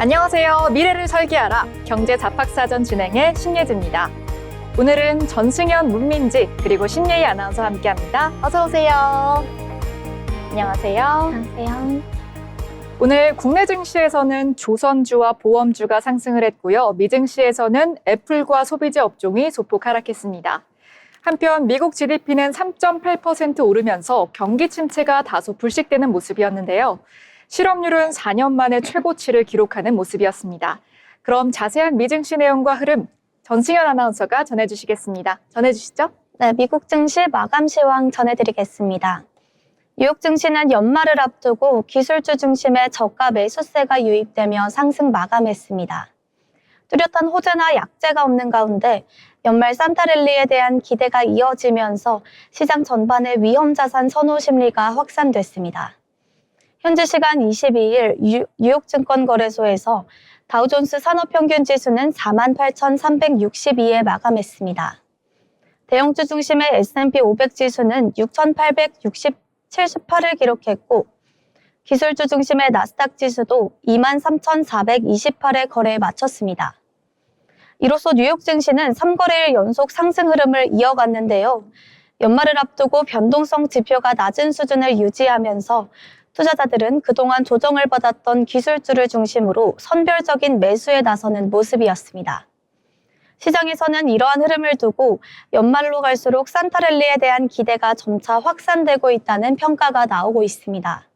안녕하세요. 미래를 설계하라 경제 잡학사전 진행의 신예지입니다. 오늘은 전승현 문민지 그리고 신예희 아나운서와 함께합니다. 어서 오세요. 안녕하세요. 안녕하세요. 오늘 국내 증시에서는 조선주와 보험주가 상승을 했고요. 미증시에서는 애플과 소비재 업종이 소폭 하락했습니다. 한편 미국 GDP는 3.8% 오르면서 경기 침체가 다소 불식되는 모습이었는데요. 실업률은 4년 만에 최고치를 기록하는 모습이었습니다. 그럼 자세한 미증시 내용과 흐름 전승현 아나운서가 전해주시겠습니다. 전해주시죠. 네, 미국 증시 마감 시황 전해드리겠습니다. 뉴욕 증시는 연말을 앞두고 기술주 중심의 저가 매수세가 유입되며 상승 마감했습니다. 뚜렷한 호재나 약재가 없는 가운데 연말 산타랠리에 대한 기대가 이어지면서 시장 전반의 위험자산 선호 심리가 확산됐습니다. 현지 시간 22일 뉴욕증권거래소에서 다우존스 산업평균지수는 48,362에 마감했습니다. 대형주 중심의 S&P 500지수는 6,878을 기록했고 기술주 중심의 나스닥 지수도 23,428의 거래에 마쳤습니다. 이로써 뉴욕 증시는 3거래일 연속 상승 흐름을 이어갔는데요. 연말을 앞두고 변동성 지표가 낮은 수준을 유지하면서 투자자들은 그동안 조정을 받았던 기술주를 중심으로 선별적인 매수에 나서는 모습이었습니다. 시장에서는 이러한 흐름을 두고 연말로 갈수록 산타랠리에 대한 기대가 점차 확산되고 있다는 평가가 나오고 있습니다.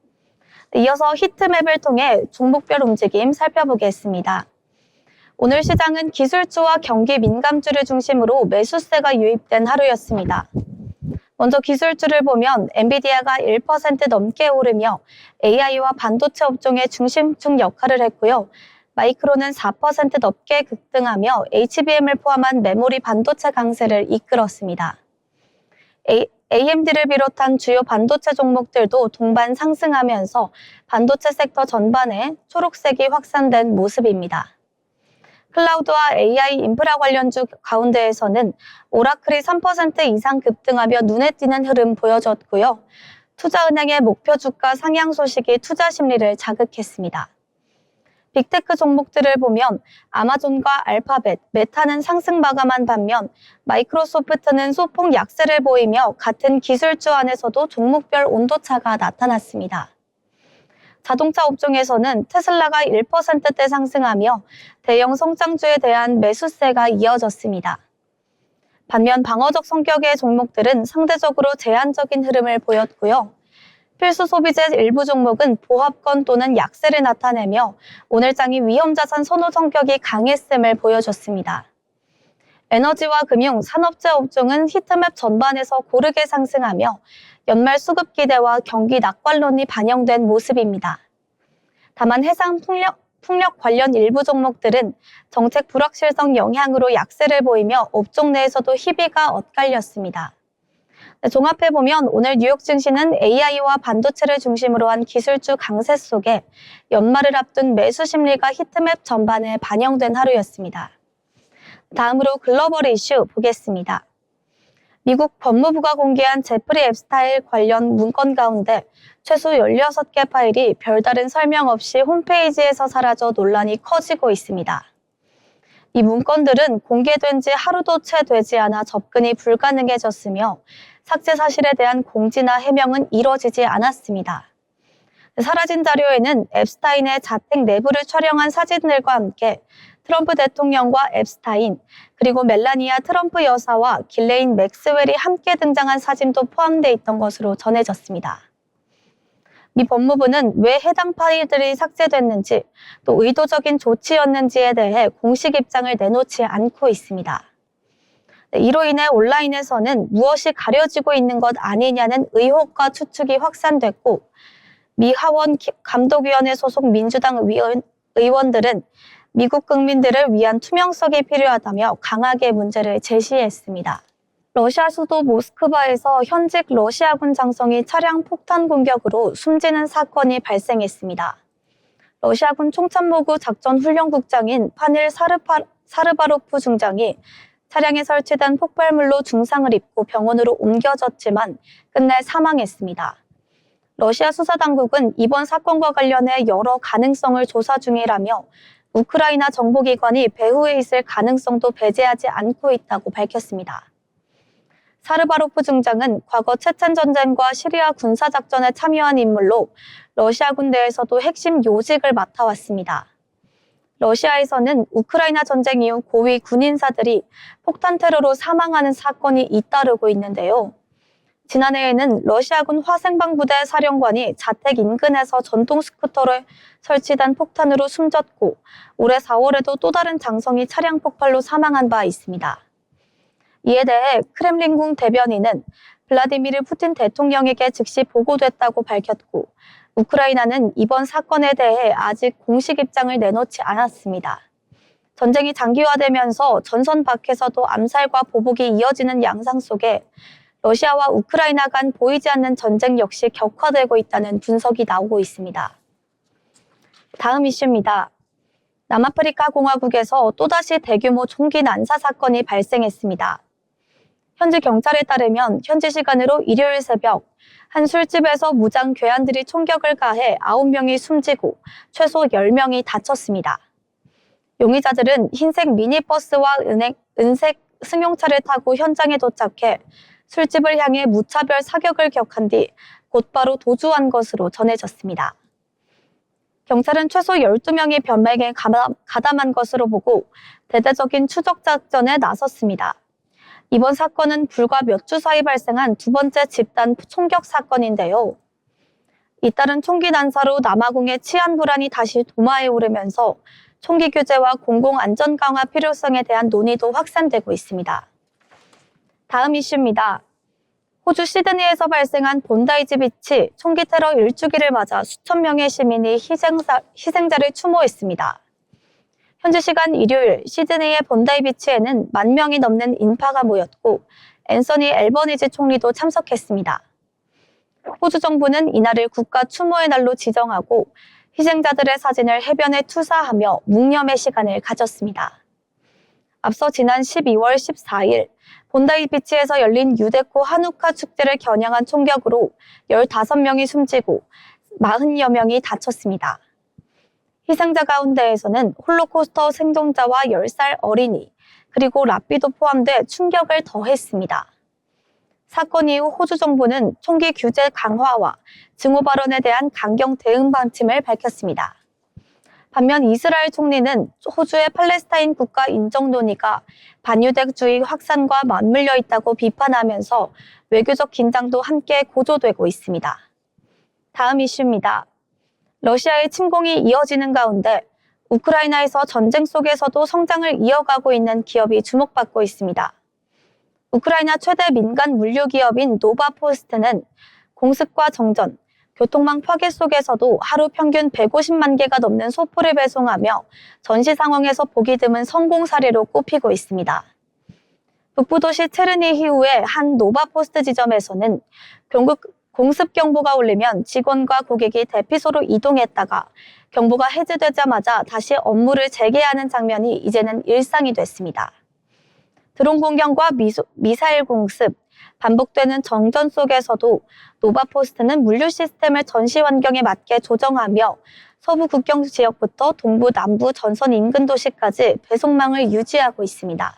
이어서 히트맵을 통해 종목별 움직임 살펴보겠습니다. 오늘 시장은 기술주와 경기 민감주를 중심으로 매수세가 유입된 하루였습니다. 먼저 기술주를 보면 엔비디아가 1% 넘게 오르며 AI와 반도체 업종의 중심축 역할을 했고요. 마이크론은 4% 넘게 급등하며 HBM을 포함한 메모리 반도체 강세를 이끌었습니다. AMD를 비롯한 주요 반도체 종목들도 동반 상승하면서 반도체 섹터 전반에 초록색이 확산된 모습입니다. 클라우드와 AI 인프라 관련주 가운데에서는 오라클이 3% 이상 급등하며 눈에 띄는 흐름 보여줬고요. 투자은행의 목표 주가 상향 소식이 투자 심리를 자극했습니다. 빅테크 종목들을 보면 아마존과 알파벳, 메타는 상승 마감한 반면 마이크로소프트는 소폭 약세를 보이며 같은 기술주 안에서도 종목별 온도차가 나타났습니다. 자동차 업종에서는 테슬라가 1%대 상승하며 대형 성장주에 대한 매수세가 이어졌습니다. 반면 방어적 성격의 종목들은 상대적으로 제한적인 흐름을 보였고요. 필수 소비재 일부 종목은 보합권 또는 약세를 나타내며 오늘 장이 위험자산 선호 성격이 강했음을 보여줬습니다. 에너지와 금융, 산업재 업종은 히트맵 전반에서 고르게 상승하며 연말 수급 기대와 경기 낙관론이 반영된 모습입니다. 다만 해상 풍력 관련 일부 종목들은 정책 불확실성 영향으로 약세를 보이며 업종 내에서도 희비가 엇갈렸습니다. 종합해보면 오늘 뉴욕 증시는 AI와 반도체를 중심으로 한 기술주 강세 속에 연말을 앞둔 매수 심리가 히트맵 전반에 반영된 하루였습니다. 다음으로 글로벌 이슈 보겠습니다. 미국 법무부가 공개한 제프리 앱스타인 관련 문건 가운데 최소 16개 파일이 별다른 설명 없이 홈페이지에서 사라져 논란이 커지고 있습니다. 이 문건들은 공개된 지 하루도 채 되지 않아 접근이 불가능해졌으며 삭제 사실에 대한 공지나 해명은 이뤄지지 않았습니다. 사라진 자료에는 앱스타인의 자택 내부를 촬영한 사진들과 함께 트럼프 대통령과 앱스타인, 그리고 멜라니아 트럼프 여사와 길레인 맥스웰이 함께 등장한 사진도 포함되어 있던 것으로 전해졌습니다. 미 법무부는 왜 해당 파일들이 삭제됐는지 또 의도적인 조치였는지에 대해 공식 입장을 내놓지 않고 있습니다. 이로 인해 온라인에서는 무엇이 가려지고 있는 것 아니냐는 의혹과 추측이 확산됐고 미 하원 감독위원회 소속 민주당 의원들은 미국 국민들을 위한 투명성이 필요하다며 강하게 문제를 제시했습니다. 러시아 수도 모스크바에서 현직 러시아군 장성이 차량 폭탄 공격으로 숨지는 사건이 발생했습니다. 러시아군 총참모부 작전훈련국장인 파닐 사르바로프 중장이 차량에 설치된 폭발물로 중상을 입고 병원으로 옮겨졌지만 끝내 사망했습니다. 러시아 수사당국은 이번 사건과 관련해 여러 가능성을 조사 중이라며 우크라이나 정보기관이 배후에 있을 가능성도 배제하지 않고 있다고 밝혔습니다. 사르바로프 중장은 과거 체첸 전쟁과 시리아 군사작전에 참여한 인물로 러시아군 내에서도 핵심 요직을 맡아왔습니다. 러시아에서는 우크라이나 전쟁 이후 고위 군인사들이 폭탄 테러로 사망하는 사건이 잇따르고 있는데요. 지난해에는 러시아군 화생방부대 사령관이 자택 인근에서 전동 스쿠터를 설치된 폭탄으로 숨졌고 올해 4월에도 또 다른 장성이 차량 폭발로 사망한 바 있습니다. 이에 대해 크렘린궁 대변인은 블라디미르 푸틴 대통령에게 즉시 보고됐다고 밝혔고 우크라이나는 이번 사건에 대해 아직 공식 입장을 내놓지 않았습니다. 전쟁이 장기화되면서 전선 밖에서도 암살과 보복이 이어지는 양상 속에 러시아와 우크라이나 간 보이지 않는 전쟁 역시 격화되고 있다는 분석이 나오고 있습니다. 다음 이슈입니다. 남아프리카 공화국에서 또다시 대규모 총기 난사 사건이 발생했습니다. 현지 경찰에 따르면 현지 시간으로 일요일 새벽 한 술집에서 무장 괴한들이 총격을 가해 9명이 숨지고 최소 10명이 다쳤습니다. 용의자들은 흰색 미니버스와 은색 승용차를 타고 현장에 도착해 술집을 향해 무차별 사격을 격한 뒤 곧바로 도주한 것으로 전해졌습니다. 경찰은 최소 12명이 변맥에 가담한 것으로 보고 대대적인 추적 작전에 나섰습니다. 이번 사건은 불과 몇 주 사이 발생한 두 번째 집단 총격 사건인데요. 잇따른 총기 난사로 남아공의 치안 불안이 다시 도마에 오르면서 총기 규제와 공공 안전 강화 필요성에 대한 논의도 확산되고 있습니다. 다음 이슈입니다. 호주 시드니에서 발생한 본다이지 비치 총기 테러 1주기를 맞아 수천 명의 시민이 희생자를 추모했습니다. 현지 시간 일요일 시드니의 본다이 비치에는 10,000명이 넘는 인파가 모였고 앤서니 앨버니지 총리도 참석했습니다. 호주 정부는 이날을 국가 추모의 날로 지정하고 희생자들의 사진을 해변에 투사하며 묵념의 시간을 가졌습니다. 앞서 지난 12월 14일 본다이 비치에서 열린 유데코 하누카 축제를 겨냥한 총격으로 15명이 숨지고 40여 명이 다쳤습니다. 희생자 가운데에서는 홀로코스터 생존자와 10살 어린이, 그리고 랍비도 포함돼 충격을 더했습니다. 사건 이후 호주 정부는 총기 규제 강화와 증오 발언에 대한 강경 대응 방침을 밝혔습니다. 반면 이스라엘 총리는 호주의 팔레스타인 국가 인정 논의가 반유대주의 확산과 맞물려 있다고 비판하면서 외교적 긴장도 함께 고조되고 있습니다. 다음 이슈입니다. 러시아의 침공이 이어지는 가운데 우크라이나에서 전쟁 속에서도 성장을 이어가고 있는 기업이 주목받고 있습니다. 우크라이나 최대 민간 물류 기업인 노바포스트는 공습과 정전, 교통망 파괴 속에서도 하루 평균 150만 개가 넘는 소포를 배송하며 전시 상황에서 보기 드문 성공 사례로 꼽히고 있습니다. 북부도시 체르니히우의 한 노바포스트 지점에서는 공습 경보가 울리면 직원과 고객이 대피소로 이동했다가 경보가 해제되자마자 다시 업무를 재개하는 장면이 이제는 일상이 됐습니다. 드론 공격과 미사일 공습, 반복되는 정전 속에서도 노바포스트는 물류 시스템을 전시 환경에 맞게 조정하며 서부 국경 지역부터 동부, 남부 전선 인근 도시까지 배송망을 유지하고 있습니다.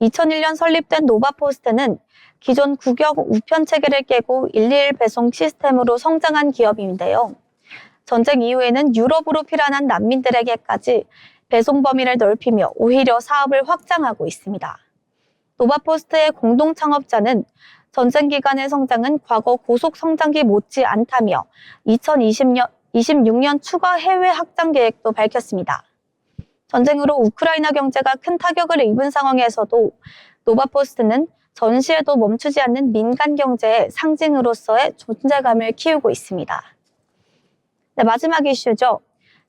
2001년 설립된 노바포스트는 기존 국영 우편 체계를 깨고 121 배송 시스템으로 성장한 기업인데요. 전쟁 이후에는 유럽으로 피난한 난민들에게까지 배송 범위를 넓히며 오히려 사업을 확장하고 있습니다. 노바포스트의 공동 창업자는 전쟁 기간의 성장은 과거 고속 성장기 못지 않다며 2026년 추가 해외 확장 계획도 밝혔습니다. 전쟁으로 우크라이나 경제가 큰 타격을 입은 상황에서도 노바포스트는 전시에도 멈추지 않는 민간 경제의 상징으로서의 존재감을 키우고 있습니다. 네, 마지막 이슈죠.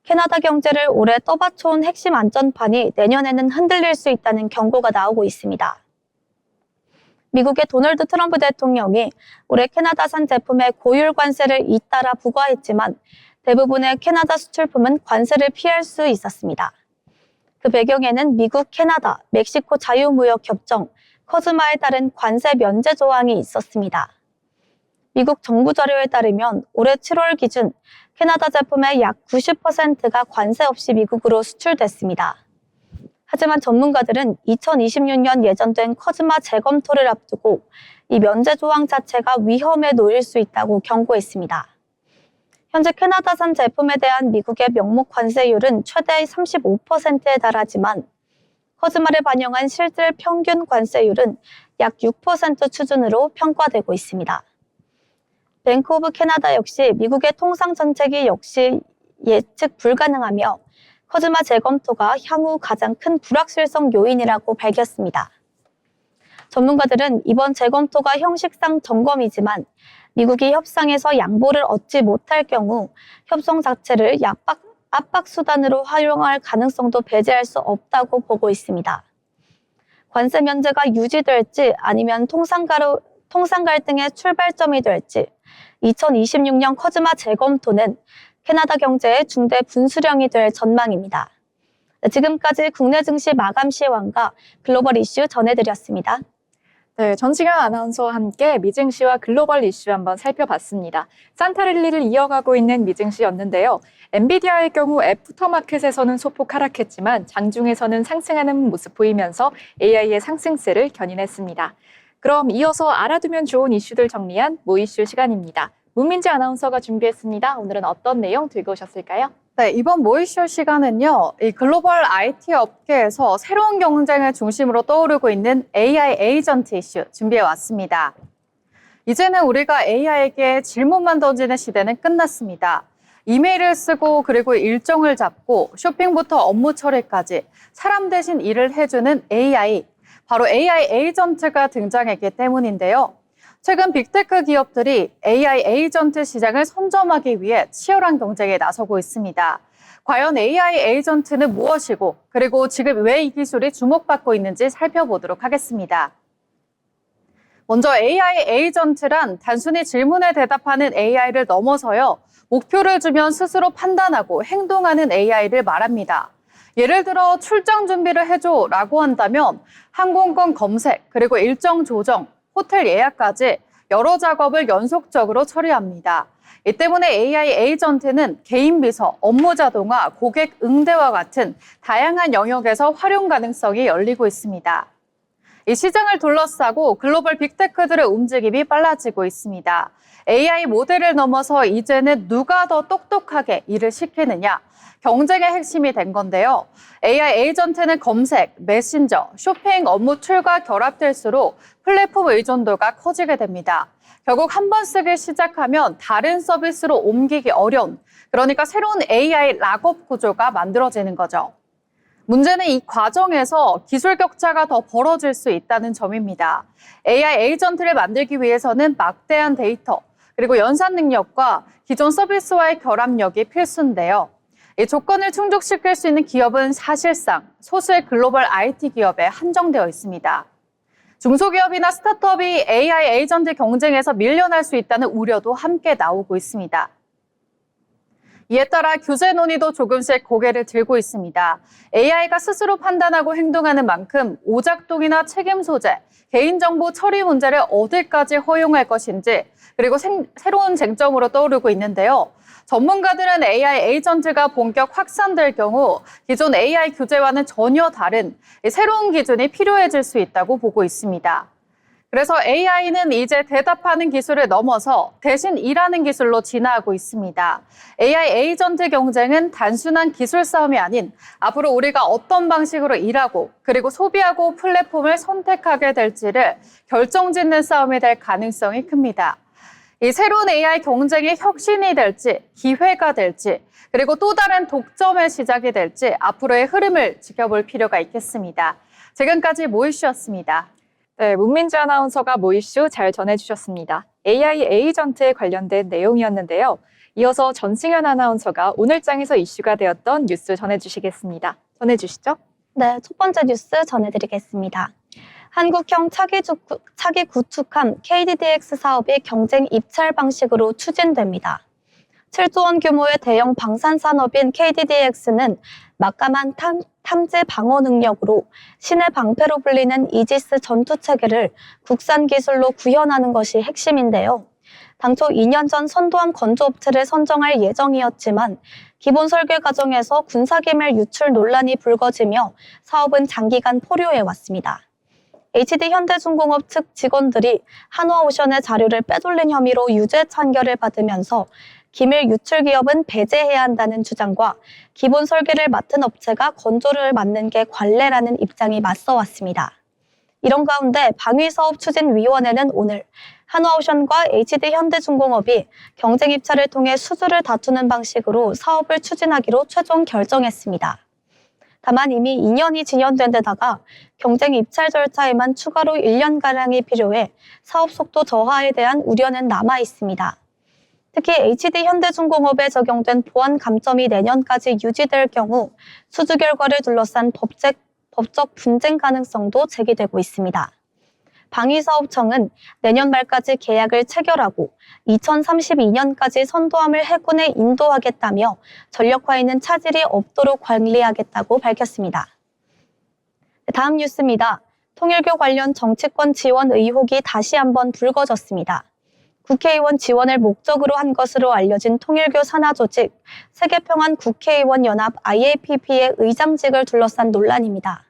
캐나다 경제를 오래 떠받쳐온 핵심 안전판이 내년에는 흔들릴 수 있다는 경고가 나오고 있습니다. 미국의 도널드 트럼프 대통령이 올해 캐나다산 제품에 고율 관세를 잇따라 부과했지만 대부분의 캐나다 수출품은 관세를 피할 수 있었습니다. 그 배경에는 미국, 캐나다, 멕시코 자유무역협정, 커즈마에 따른 관세 면제 조항이 있었습니다. 미국 정부 자료에 따르면 올해 7월 기준 캐나다 제품의 약 90%가 관세 없이 미국으로 수출됐습니다. 하지만 전문가들은 2026년 예정된 커즈마 재검토를 앞두고 이 면제 조항 자체가 위험에 놓일 수 있다고 경고했습니다. 현재 캐나다산 제품에 대한 미국의 명목 관세율은 최대 35%에 달하지만 커즈마를 반영한 실질 평균 관세율은 약 6% 수준으로 평가되고 있습니다. 뱅크 오브 캐나다 역시 미국의 통상 정책이 역시 예측 불가능하며 커즈마 재검토가 향후 가장 큰 불확실성 요인이라고 밝혔습니다. 전문가들은 이번 재검토가 형식상 점검이지만 미국이 협상에서 양보를 얻지 못할 경우 협상 자체를 압박 수단으로 활용할 가능성도 배제할 수 없다고 보고 있습니다. 관세 면제가 유지될지 아니면 통상 갈등의 출발점이 될지 2026년 커즈마 재검토는 캐나다 경제의 중대 분수령이 될 전망입니다. 지금까지 국내 증시 마감 시황과 글로벌 이슈 전해드렸습니다. 네, 전시관 아나운서와 함께 미증시와 글로벌 이슈 한번 살펴봤습니다. 산타랠리를 이어가고 있는 미증시였는데요. 엔비디아의 경우 애프터마켓에서는 소폭 하락했지만 장중에서는 상승하는 모습 보이면서 AI의 상승세를 견인했습니다. 그럼 이어서 알아두면 좋은 이슈들 정리한 모이슈 시간입니다. 문민지 아나운서가 준비했습니다. 오늘은 어떤 내용 들고 오셨을까요? 네, 이번 모이쇼 시간은요, 이 글로벌 IT 업계에서 새로운 경쟁을 중심으로 떠오르고 있는 AI 에이전트 이슈 준비해 왔습니다. 이제는 우리가 AI에게 질문만 던지는 시대는 끝났습니다. 이메일을 쓰고 그리고 일정을 잡고 쇼핑부터 업무 처리까지 사람 대신 일을 해주는 AI, 바로 AI 에이전트가 등장했기 때문인데요. 최근 빅테크 기업들이 AI 에이전트 시장을 선점하기 위해 치열한 경쟁에 나서고 있습니다. 과연 AI 에이전트는 무엇이고 그리고 지금 왜 이 기술이 주목받고 있는지 살펴보도록 하겠습니다. 먼저 AI 에이전트란 단순히 질문에 대답하는 AI를 넘어서요. 목표를 주면 스스로 판단하고 행동하는 AI를 말합니다. 예를 들어 출장 준비를 해줘라고 한다면 항공권 검색, 그리고 일정 조정, 호텔 예약까지 여러 작업을 연속적으로 처리합니다. 이 때문에 AI 에이전트는 개인 비서, 업무 자동화, 고객 응대와 같은 다양한 영역에서 활용 가능성이 열리고 있습니다. 이 시장을 둘러싸고 글로벌 빅테크들의 움직임이 빨라지고 있습니다. AI 모델을 넘어서 이제는 누가 더 똑똑하게 일을 시키느냐, 경쟁의 핵심이 된 건데요. AI 에이전트는 검색, 메신저, 쇼핑, 업무 툴과 결합될수록 플랫폼 의존도가 커지게 됩니다. 결국 한 번 쓰기 시작하면 다른 서비스로 옮기기 어려운, 그러니까 새로운 AI 락업 구조가 만들어지는 거죠. 문제는 이 과정에서 기술 격차가 더 벌어질 수 있다는 점입니다. AI 에이전트를 만들기 위해서는 막대한 데이터, 그리고 연산 능력과 기존 서비스와의 결합력이 필수인데요. 이 조건을 충족시킬 수 있는 기업은 사실상 소수의 글로벌 IT 기업에 한정되어 있습니다. 중소기업이나 스타트업이 AI 에이전트 경쟁에서 밀려날 수 있다는 우려도 함께 나오고 있습니다. 이에 따라 규제 논의도 조금씩 고개를 들고 있습니다. AI가 스스로 판단하고 행동하는 만큼 오작동이나 책임 소재, 개인정보 처리 문제를 어디까지 허용할 것인지, 그리고 새로운 쟁점으로 떠오르고 있는데요. 전문가들은 AI 에이전트가 본격 확산될 경우 기존 AI 규제와는 전혀 다른 새로운 기준이 필요해질 수 있다고 보고 있습니다. 그래서 AI는 이제 대답하는 기술을 넘어서 대신 일하는 기술로 진화하고 있습니다. AI 에이전트 경쟁은 단순한 기술 싸움이 아닌 앞으로 우리가 어떤 방식으로 일하고 그리고 소비하고 플랫폼을 선택하게 될지를 결정짓는 싸움이 될 가능성이 큽니다. 이 새로운 AI 경쟁이 혁신이 될지 기회가 될지 그리고 또 다른 독점의 시작이 될지 앞으로의 흐름을 지켜볼 필요가 있겠습니다. 지금까지 모이슈였습니다. 네, 문민지 아나운서가 모이슈 잘 전해주셨습니다. AI 에이전트에 관련된 내용이었는데요. 이어서 전승현 아나운서가 오늘 장에서 이슈가 되었던 뉴스 전해주시겠습니다. 전해주시죠. 네, 첫 번째 뉴스 전해드리겠습니다. 한국형 차기 구축함 KDDX 사업이 경쟁 입찰 방식으로 추진됩니다. 7조 원 규모의 대형 방산 산업인 KDDX는 막강한 탐지 방어 능력으로 신의 방패로 불리는 이지스 전투 체계를 국산 기술로 구현하는 것이 핵심인데요. 당초 2년 전 선도함 건조업체를 선정할 예정이었지만 기본 설계 과정에서 군사기밀 유출 논란이 불거지며 사업은 장기간 포류해 왔습니다. HD현대중공업 측 직원들이 한화오션의 자료를 빼돌린 혐의로 유죄 판결을 받으면서 기밀 유출 기업은 배제해야 한다는 주장과 기본 설계를 맡은 업체가 건조를 맡는 게 관례라는 입장이 맞서왔습니다. 이런 가운데 방위사업추진위원회는 오늘 한화오션과 HD현대중공업이 경쟁 입찰을 통해 수주를 다투는 방식으로 사업을 추진하기로 최종 결정했습니다. 다만 이미 2년이 진행된 데다가 경쟁 입찰 절차에만 추가로 1년가량이 필요해 사업 속도 저하에 대한 우려는 남아 있습니다. 특히 HD현대중공업에 적용된 보안 감점이 내년까지 유지될 경우 수주 결과를 둘러싼 법적 분쟁 가능성도 제기되고 있습니다. 방위사업청은 내년 말까지 계약을 체결하고 2032년까지 선도함을 해군에 인도하겠다며 전력화에는 차질이 없도록 관리하겠다고 밝혔습니다. 다음 뉴스입니다. 통일교 관련 정치권 지원 의혹이 다시 한번 불거졌습니다. 국회의원 지원을 목적으로 한 것으로 알려진 통일교 산하조직 세계평안국회의원연합 IAPP의 의장직을 둘러싼 논란입니다.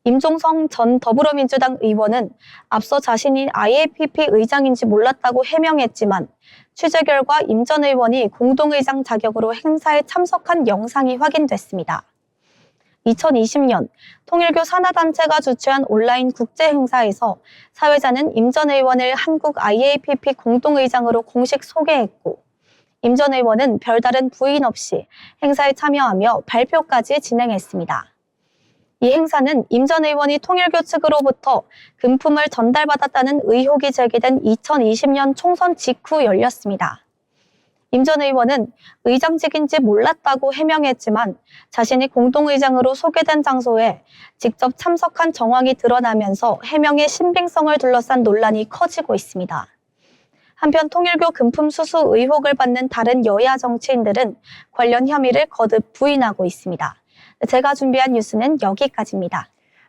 임종성 전 더불어민주당 의원은 앞서 자신이 IAPP 의장인지 몰랐다고 해명했지만 취재 결과 임 전 의원이 공동의장 자격으로 행사에 참석한 영상이 확인됐습니다. 2020년 통일교 산하단체가 주최한 온라인 국제행사에서 사회자는 임 전 의원을 한국 IAPP 공동의장으로 공식 소개했고 임 전 의원은 별다른 부인 없이 행사에 참여하며 발표까지 진행했습니다. 이 행사는 임 전 의원이 통일교 측으로부터 금품을 전달받았다는 의혹이 제기된 2020년 총선 직후 열렸습니다. 임 전 의원은 의장직인지 몰랐다고 해명했지만 자신이 공동의장으로 소개된 장소에 직접 참석한 정황이 드러나면서 해명의 신빙성을 둘러싼 논란이 커지고 있습니다. 한편 통일교 금품 수수 의혹을 받는 다른 여야 정치인들은 관련 혐의를 거듭 부인하고 있습니다. 제가 준비한 뉴스는 여기까지입니다.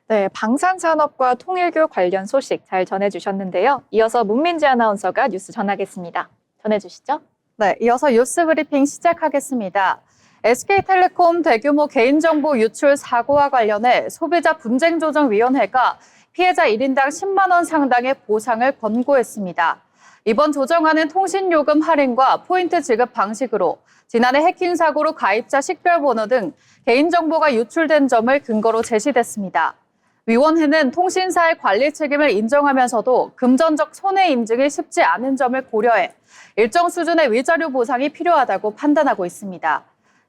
네, 방산산업과 통일교 관련 소식 잘 전해주셨는데요. 이어서 문민지 아나운서가 뉴스 전하겠습니다. 전해주시죠. 네, 이어서 뉴스 브리핑 시작하겠습니다. SK텔레콤 대규모 개인정보 유출 사고와 관련해 소비자분쟁조정위원회가 피해자 1인당 10만 원 상당의 보상을 권고했습니다. 이번 조정안은 통신요금 할인과 포인트 지급 방식으로 지난해 해킹 사고로 가입자 식별번호 등 개인정보가 유출된 점을 근거로 제시됐습니다. 위원회는 통신사의 관리 책임을 인정하면서도 금전적 손해 인증이 쉽지 않은 점을 고려해 일정 수준의 위자료 보상이 필요하다고 판단하고 있습니다.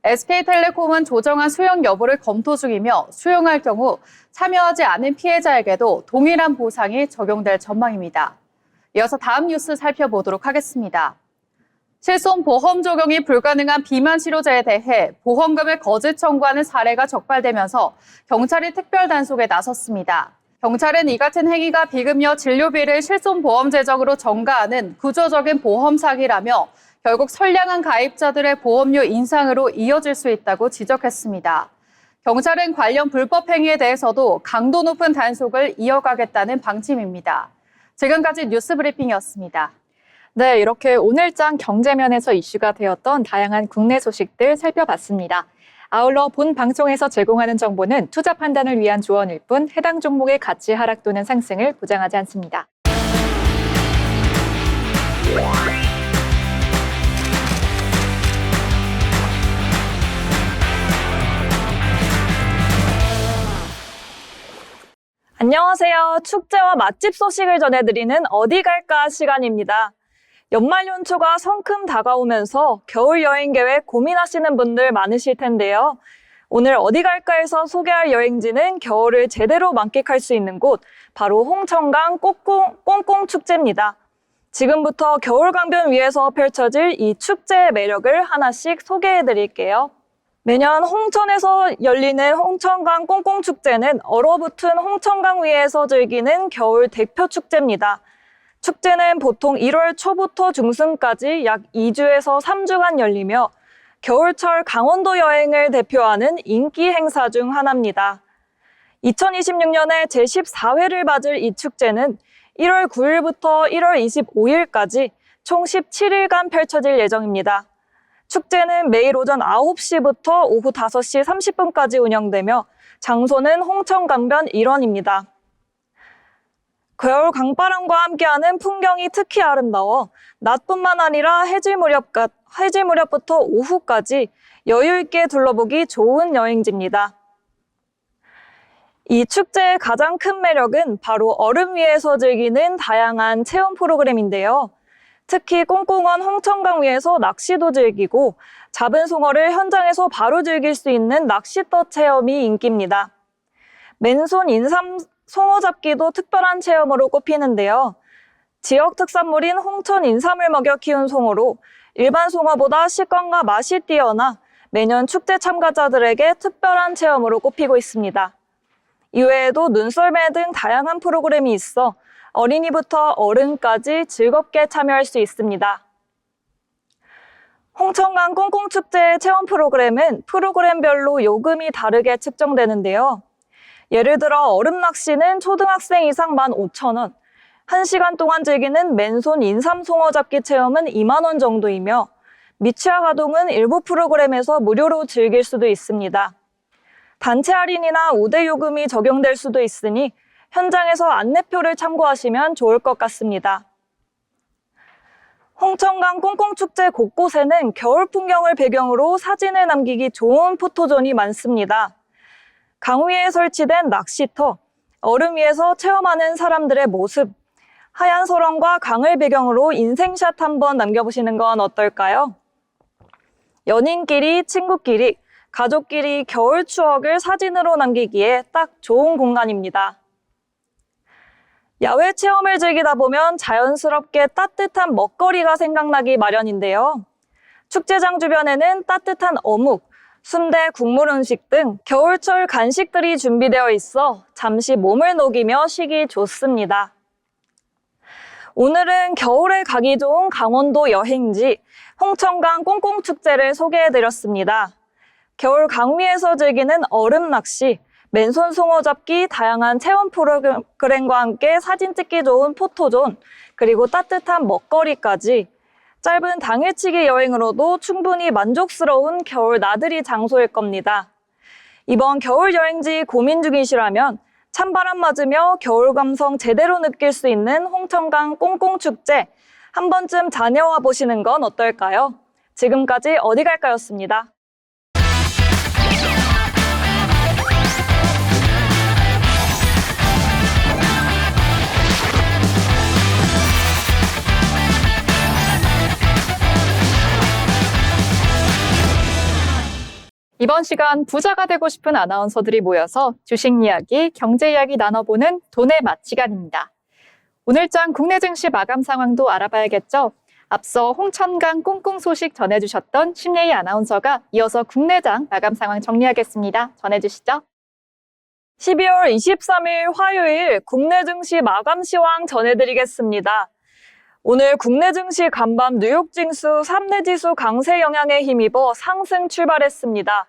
SK텔레콤은 조정안 수용 여부를 검토 중이며 수용할 경우 참여하지 않은 피해자에게도 동일한 보상이 적용될 전망입니다. 이어서 다음 뉴스 살펴보도록 하겠습니다. 실손 보험 적용이 불가능한 비만 치료제에 대해 보험금을 거짓 청구하는 사례가 적발되면서 경찰이 특별 단속에 나섰습니다. 경찰은 이 같은 행위가 비급여 진료비를 실손보험 재정으로 전가하는 구조적인 보험 사기라며 결국 선량한 가입자들의 보험료 인상으로 이어질 수 있다고 지적했습니다. 경찰은 관련 불법 행위에 대해서도 강도 높은 단속을 이어가겠다는 방침입니다. 지금까지 뉴스 브리핑이었습니다. 네, 이렇게 오늘장 경제면에서 이슈가 되었던 다양한 국내 소식들 살펴봤습니다. 아울러 본 방송에서 제공하는 정보는 투자 판단을 위한 조언일 뿐 해당 종목의 가치 하락 또는 상승을 보장하지 않습니다. 안녕하세요. 축제와 맛집 소식을 전해드리는 어디 갈까 시간입니다. 연말 연초가 성큼 다가오면서 겨울 여행 계획 고민하시는 분들 많으실 텐데요. 오늘 어디 갈까에서 소개할 여행지는 겨울을 제대로 만끽할 수 있는 곳, 바로 홍천강 꽁꽁 축제입니다. 지금부터 겨울 강변 위에서 펼쳐질 이 축제의 매력을 하나씩 소개해드릴게요. 매년 홍천에서 열리는 홍천강 꽁꽁 축제는 얼어붙은 홍천강 위에서 즐기는 겨울 대표 축제입니다. 축제는 보통 1월 초부터 중순까지 약 2주에서 3주간 열리며 겨울철 강원도 여행을 대표하는 인기 행사 중 하나입니다. 2026년에 제14회를 맞을 이 축제는 1월 9일부터 1월 25일까지 총 17일간 펼쳐질 예정입니다. 축제는 매일 오전 9시부터 오후 5시 30분까지 운영되며 장소는 홍천강변 일원입니다. 겨울 강바람과 함께하는 풍경이 특히 아름다워 낮뿐만 아니라 해질 무렵부터 오후까지 여유 있게 둘러보기 좋은 여행지입니다. 이 축제의 가장 큰 매력은 바로 얼음 위에서 즐기는 다양한 체험 프로그램인데요. 특히 꽁꽁한 홍천강 위에서 낚시도 즐기고 잡은 송어를 현장에서 바로 즐길 수 있는 낚시터 체험이 인기입니다. 맨손 인삼 송어 잡기도 특별한 체험으로 꼽히는데요. 지역 특산물인 홍천 인삼을 먹여 키운 송어로 일반 송어보다 식감과 맛이 뛰어나 매년 축제 참가자들에게 특별한 체험으로 꼽히고 있습니다. 이외에도 눈썰매 등 다양한 프로그램이 있어 어린이부터 어른까지 즐겁게 참여할 수 있습니다. 홍천강 꽁꽁축제의 체험 프로그램은 프로그램별로 요금이 다르게 측정되는데요. 예를 들어 얼음 낚시는 초등학생 이상 15,000원, 1시간 동안 즐기는 맨손 인삼 송어 잡기 체험은 2만 원 정도이며 미취학 아동은 일부 프로그램에서 무료로 즐길 수도 있습니다. 단체 할인이나 우대 요금이 적용될 수도 있으니 현장에서 안내표를 참고하시면 좋을 것 같습니다. 홍천강 꽁꽁축제 곳곳에는 겨울 풍경을 배경으로 사진을 남기기 좋은 포토존이 많습니다. 강 위에 설치된 낚시터, 얼음 위에서 체험하는 사람들의 모습, 하얀 설원과 강을 배경으로 인생샷 한번 남겨보시는 건 어떨까요? 연인끼리, 친구끼리, 가족끼리 겨울 추억을 사진으로 남기기에 딱 좋은 공간입니다. 야외 체험을 즐기다 보면 자연스럽게 따뜻한 먹거리가 생각나기 마련인데요. 축제장 주변에는 따뜻한 어묵, 순대, 국물 음식 등 겨울철 간식들이 준비되어 있어 잠시 몸을 녹이며 쉬기 좋습니다. 오늘은 겨울에 가기 좋은 강원도 여행지 홍천강 꽁꽁축제를 소개해드렸습니다. 겨울 강 위에서 즐기는 얼음 낚시, 맨손 송어 잡기, 다양한 체험 프로그램과 함께 사진 찍기 좋은 포토존, 그리고 따뜻한 먹거리까지 짧은 당일치기 여행으로도 충분히 만족스러운 겨울 나들이 장소일 겁니다. 이번 겨울 여행지 고민 중이시라면 찬바람 맞으며 겨울 감성 제대로 느낄 수 있는 홍천강 꽁꽁축제 한 번쯤 다녀와 보시는 건 어떨까요? 지금까지 어디 갈까였습니다. 이번 시간 부자가 되고 싶은 아나운서들이 모여서 주식 이야기, 경제 이야기 나눠보는 돈의 맛 시간입니다. 오늘장 국내 증시 마감 상황도 알아봐야겠죠? 앞서 홍천강 꽁꽁 소식 전해주셨던 심예희 아나운서가 이어서 국내장 마감 상황 정리하겠습니다. 전해주시죠. 12월 23일 화요일 국내 증시 마감 시황 전해드리겠습니다. 오늘 국내 증시 간밤 뉴욕 징수 3대 지수 강세 영향에 힘입어 상승 출발했습니다.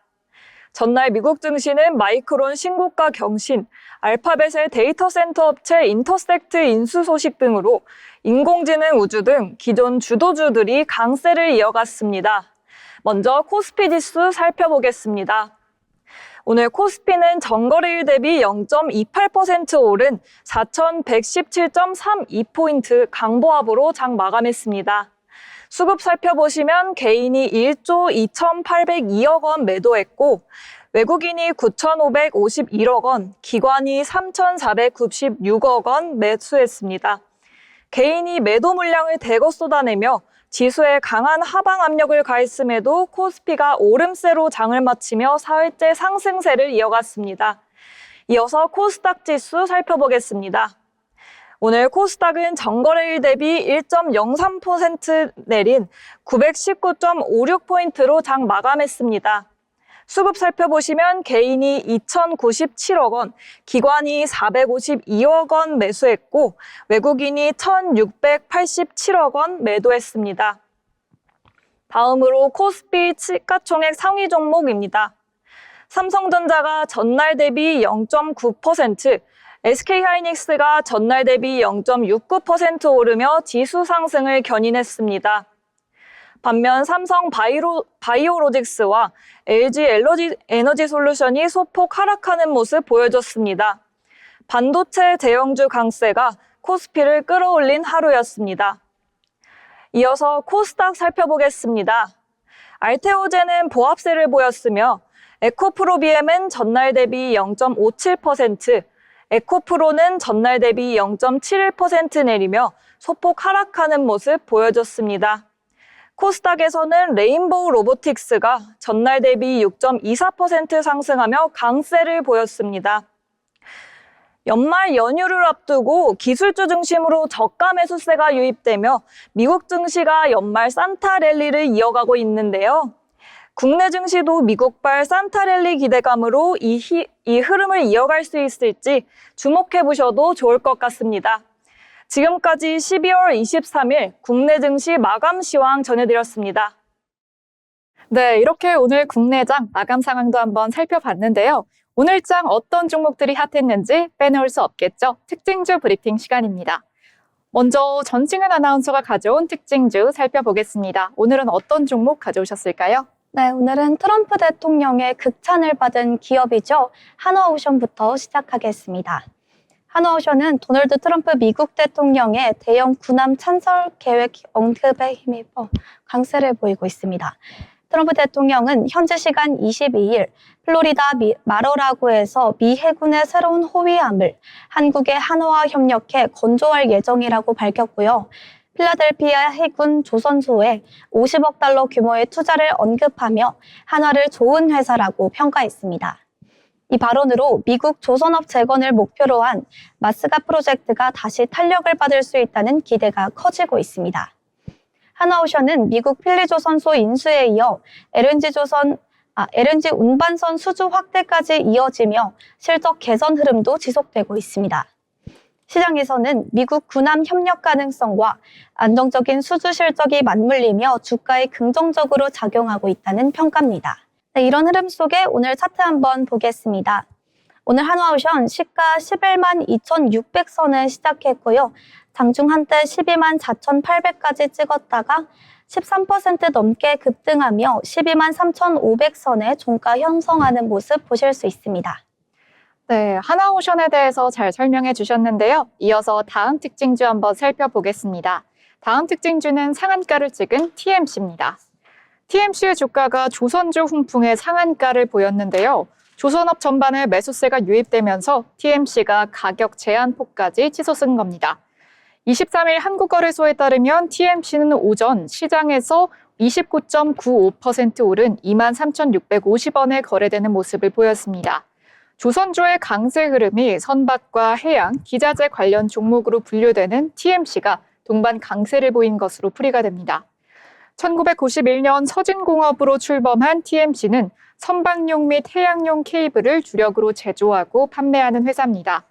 전날 미국 증시는 마이크론 신고가 경신, 알파벳의 데이터 센터 업체 인터섹트 인수 소식 등으로 인공지능 우주 등 기존 주도주들이 강세를 이어갔습니다. 먼저 코스피 지수 살펴보겠습니다. 오늘 코스피는 전거래일 대비 0.28% 오른 4,117.32포인트 강보합으로 장 마감했습니다. 수급 살펴보시면 개인이 1조 2,802억 원 매도했고 외국인이 9,551억 원, 기관이 3,496억 원 매수했습니다. 개인이 매도 물량을 대거 쏟아내며 지수에 강한 하방 압력을 가했음에도 코스피가 오름세로 장을 마치며 사흘째 상승세를 이어갔습니다. 이어서 코스닥 지수 살펴보겠습니다. 오늘 코스닥은 전거래일 대비 1.03% 내린 919.56포인트로 장 마감했습니다. 수급 살펴보시면 개인이 2,097억 원, 기관이 452억 원 매수했고 외국인이 1,687억 원 매도했습니다. 다음으로 코스피 시가총액 상위 종목입니다. 삼성전자가 전날 대비 0.9%, SK하이닉스가 전날 대비 0.69% 오르며 지수 상승을 견인했습니다. 반면 삼성 바이오로직스와 LG 에너지솔루션이 소폭 하락하는 모습 보여줬습니다. 반도체 대형주 강세가 코스피를 끌어올린 하루였습니다. 이어서 코스닥 살펴보겠습니다. 알테오젠은 보합세를 보였으며 에코프로비엠은 전날 대비 0.57%, 에코프로는 전날 대비 0.71% 내리며 소폭 하락하는 모습 보여줬습니다. 코스닥에서는 레인보우 로보틱스가 전날 대비 6.24% 상승하며 강세를 보였습니다. 연말 연휴를 앞두고 기술주 중심으로 저가 매수세가 유입되며 미국 증시가 연말 산타 랠리를 이어가고 있는데요. 국내 증시도 미국발 산타 랠리 기대감으로 이 흐름을 이어갈 수 있을지 주목해 보셔도 좋을 것 같습니다. 지금까지 12월 23일 국내 증시 마감 시황 전해드렸습니다. 네, 이렇게 오늘 국내장 마감 상황도 한번 살펴봤는데요. 오늘장 어떤 종목들이 핫했는지 빼놓을 수 없겠죠. 특징주 브리핑 시간입니다. 먼저 전승현 아나운서가 가져온 특징주 살펴보겠습니다. 오늘은 어떤 종목 가져오셨을까요? 네, 오늘은 트럼프 대통령의 극찬을 받은 기업이죠. 한화오션부터 시작하겠습니다. 한화오션은 도널드 트럼프 미국 대통령의 대형 군함 찬설 계획 언급에 힘입어 강세를 보이고 있습니다. 트럼프 대통령은 현지 시간 22일 플로리다 마러라고에서 미 해군의 새로운 호위함을 한국의 한화와 협력해 건조할 예정이라고 밝혔고요. 필라델피아 해군 조선소에 50억 달러 규모의 투자를 언급하며 한화를 좋은 회사라고 평가했습니다. 이 발언으로 미국 조선업 재건을 목표로 한 마스가 프로젝트가 다시 탄력을 받을 수 있다는 기대가 커지고 있습니다. 한화오션은 미국 필리조선소 인수에 이어 LNG 운반선 수주 확대까지 이어지며 실적 개선 흐름도 지속되고 있습니다. 시장에서는 미국 군함 협력 가능성과 안정적인 수주 실적이 맞물리며 주가에 긍정적으로 작용하고 있다는 평가입니다. 네, 이런 흐름 속에 오늘 차트 한번 보겠습니다. 오늘 한화오션 시가 11만 2,600선에 시작했고요. 장중 한때 12만 4,800까지 찍었다가 13% 넘게 급등하며 12만 3,500선에 종가 형성하는 모습 보실 수 있습니다. 네, 한화오션에 대해서 잘 설명해 주셨는데요. 이어서 다음 특징주 한번 살펴보겠습니다. 다음 특징주는 상한가를 찍은 TMC입니다. TMC의 주가가 조선주 훈풍의 상한가를 보였는데요. 조선업 전반에 매수세가 유입되면서 TMC가 가격 제한폭까지 치솟은 겁니다. 23일 한국거래소에 따르면 TMC는 오전 시장에서 29.95% 오른 23,650원에 거래되는 모습을 보였습니다. 조선주의 강세 흐름이 선박과 해양, 기자재 관련 종목으로 분류되는 TMC가 동반 강세를 보인 것으로 풀이가 됩니다. 1991년 서진공업으로 출범한 TMC는 선박용 및 해양용 케이블을 주력으로 제조하고 판매하는 회사입니다.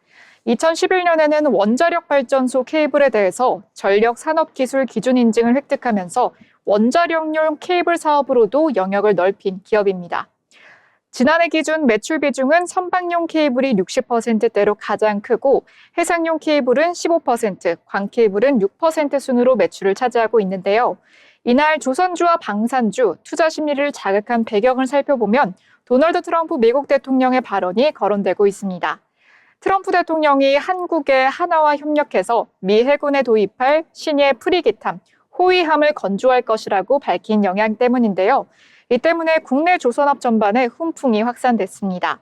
2011년에는 원자력 발전소 케이블에 대해서 전력산업기술 기준 인증을 획득하면서 원자력용 케이블 사업으로도 영역을 넓힌 기업입니다. 지난해 기준 매출 비중은 선박용 케이블이 60%대로 가장 크고 해상용 케이블은 15%, 광케이블은 6% 순으로 매출을 차지하고 있는데요. 이날 조선주와 방산주, 투자 심리를 자극한 배경을 살펴보면 도널드 트럼프 미국 대통령의 발언이 거론되고 있습니다. 트럼프 대통령이 한국의 한화와 협력해서 미 해군에 도입할 신의 프리기함, 호위함을 건조할 것이라고 밝힌 영향 때문인데요. 이 때문에 국내 조선업 전반에 훈풍이 확산됐습니다.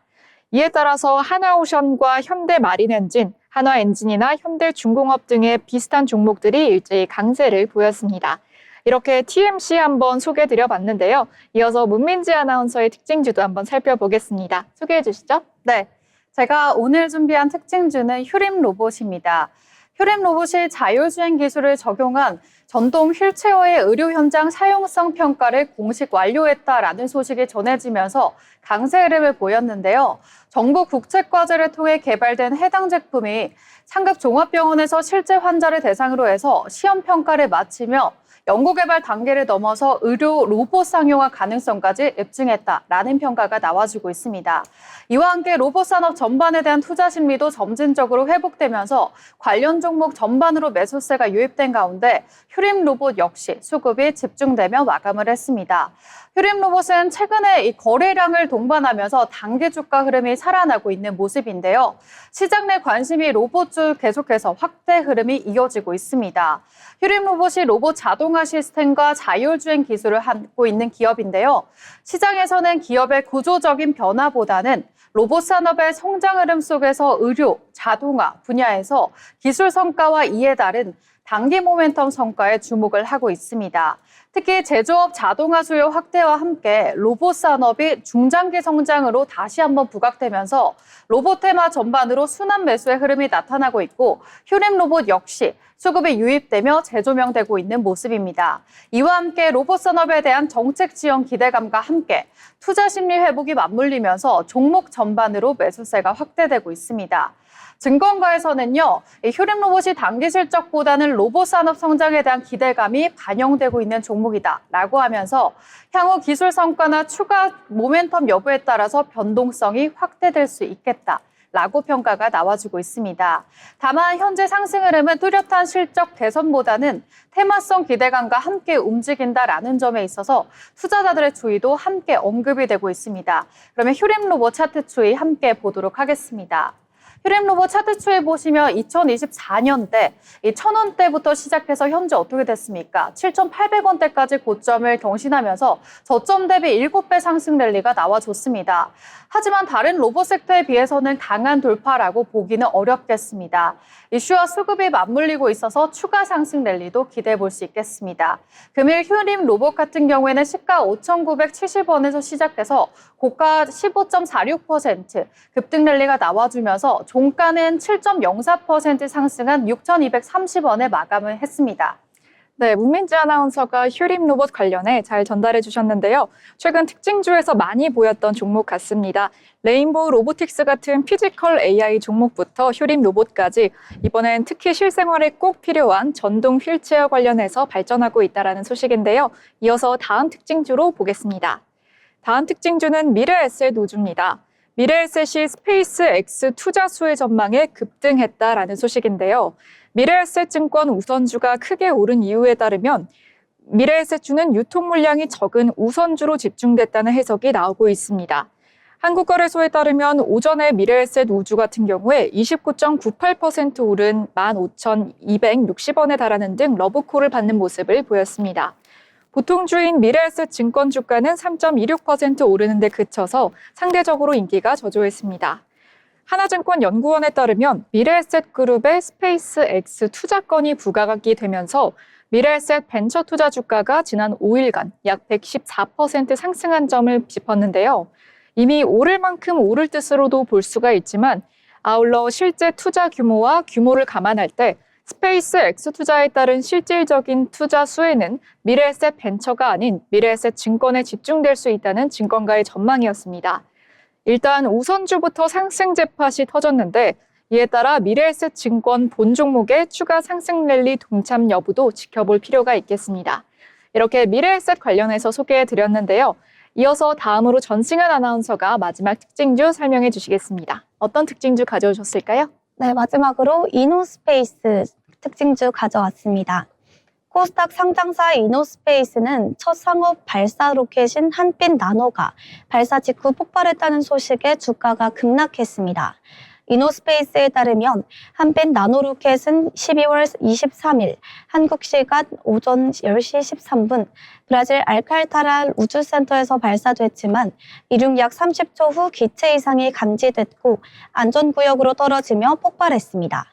이에 따라서 한화오션과 현대마린엔진, 한화엔진이나 현대중공업 등의 비슷한 종목들이 일제히 강세를 보였습니다. 이렇게 TMC 한번 소개해드려봤는데요. 이어서 문민지 아나운서의 특징주도 한번 살펴보겠습니다. 소개해 주시죠. 네, 제가 오늘 준비한 특징주는 휴림 로봇입니다. 휴림 로봇이 자율주행 기술을 적용한 전동 휠체어의 의료 현장 사용성 평가를 공식 완료했다라는 소식이 전해지면서 강세 흐름을 보였는데요. 정부 국책과제를 통해 개발된 해당 제품이 상급 종합병원에서 실제 환자를 대상으로 해서 시험 평가를 마치며 연구개발 단계를 넘어서 의료 로봇 상용화 가능성까지 입증했다라는 평가가 나와주고 있습니다. 이와 함께 로봇 산업 전반에 대한 투자 심리도 점진적으로 회복되면서 관련 종목 전반으로 매수세가 유입된 가운데 휴림 로봇 역시 수급이 집중되며 마감을 했습니다. 휴림 로봇은 최근에 이 거래량을 동반하면서 단기 주가 흐름이 살아나고 있는 모습인데요. 시장 내 관심이 로봇주 계속해서 확대 흐름이 이어지고 있습니다. 휴림 로봇이 로봇 자동화 시스템과 자율주행 기술을 갖고 있는 기업인데요. 시장에서는 기업의 구조적인 변화보다는 로봇 산업의 성장 흐름 속에서 의료, 자동화 분야에서 기술 성과와 이에 따른 단기 모멘텀 성과에 주목을 하고 있습니다. 특히 제조업 자동화 수요 확대와 함께 로봇 산업이 중장기 성장으로 다시 한번 부각되면서 로봇 테마 전반으로 순환 매수의 흐름이 나타나고 있고 휴림 로봇 역시 수급이 유입되며 재조명되고 있는 모습입니다. 이와 함께 로봇 산업에 대한 정책 지원 기대감과 함께 투자 심리 회복이 맞물리면서 종목 전반으로 매수세가 확대되고 있습니다. 증권가에서는요, 휴림 로봇이 단기 실적보다는 로봇 산업 성장에 대한 기대감이 반영되고 있는 종목이다라고 하면서 향후 기술 성과나 추가 모멘텀 여부에 따라서 변동성이 확대될 수 있겠다라고 평가가 나와주고 있습니다. 다만 현재 상승 흐름은 뚜렷한 실적 개선보다는 테마성 기대감과 함께 움직인다라는 점에 있어서 투자자들의 주의도 함께 언급이 되고 있습니다. 그러면 휴림 로봇 차트 추이 함께 보도록 하겠습니다. 휴림 로봇 차트 추이 보시면 2024년대 1,000원대부터 시작해서 현재 어떻게 됐습니까? 7,800원대까지 고점을 경신하면서 저점 대비 7배 상승 랠리가 나와줬습니다. 하지만 다른 로봇 섹터에 비해서는 강한 돌파라고 보기는 어렵겠습니다. 이슈와 수급이 맞물리고 있어서 추가 상승 랠리도 기대해 볼 수 있겠습니다. 금일 휴림 로봇 같은 경우에는 시가 5,970원에서 시작해서 고가 15.46% 급등 랠리가 나와주면서 종가는 7.04% 상승한 6,230원에 마감을 했습니다. 네, 문민지 아나운서가 휴림 로봇 관련해 잘 전달해 주셨는데요. 최근 특징주에서 많이 보였던 종목 같습니다. 레인보우 로보틱스 같은 피지컬 AI 종목부터 휴림 로봇까지 이번엔 특히 실생활에 꼭 필요한 전동 휠체어 관련해서 발전하고 있다는 소식인데요. 이어서 다음 특징주로 보겠습니다. 다음 특징주는 미래에셋 우주입니다. 미래에셋이 스페이스 X 투자 수혜 전망에 급등했다라는 소식인데요. 미래에셋 증권 우선주가 크게 오른 이유에 따르면 미래에셋주는 유통 물량이 적은 우선주로 집중됐다는 해석이 나오고 있습니다. 한국거래소에 따르면 오전에 미래에셋 우주 같은 경우에 29.98% 오른 15,260원에 달하는 등 러브콜을 받는 모습을 보였습니다. 보통주인 미래에셋 증권 주가는 3.26% 오르는 데 그쳐서 상대적으로 인기가 저조했습니다. 하나증권 연구원에 따르면 미래에셋 그룹의 스페이스 X 투자권이 부각이 되면서 미래에셋 벤처 투자 주가가 지난 5일간 약 114% 상승한 점을 짚었는데요. 이미 오를 만큼 오를 뜻으로도 볼 수가 있지만 아울러 실제 투자 규모와 규모를 감안할 때 스페이스 X 투자에 따른 실질적인 투자 수혜는 미래에셋 벤처가 아닌 미래에셋 증권에 집중될 수 있다는 증권가의 전망이었습니다. 일단 우선주부터 상승 잭팟이 터졌는데 이에 따라 미래에셋 증권 본 종목의 추가 상승 랠리 동참 여부도 지켜볼 필요가 있겠습니다. 이렇게 미래에셋 관련해서 소개해드렸는데요. 이어서 다음으로 전승현 아나운서가 마지막 특징주 설명해 주시겠습니다. 어떤 특징주 가져오셨을까요? 네, 마지막으로 이노스페이스 특징주 가져왔습니다. 코스닥 상장사 이노스페이스는 첫 상업 발사 로켓인 한빛 나노가 발사 직후 폭발했다는 소식에 주가가 급락했습니다. 이노스페이스에 따르면 한빛 나노 로켓은 12월 23일 한국 시간 오전 10시 13분 브라질 알칼타랄 우주센터에서 발사됐지만 이륙 약 30초 후 기체 이상이 감지됐고 안전구역으로 떨어지며 폭발했습니다.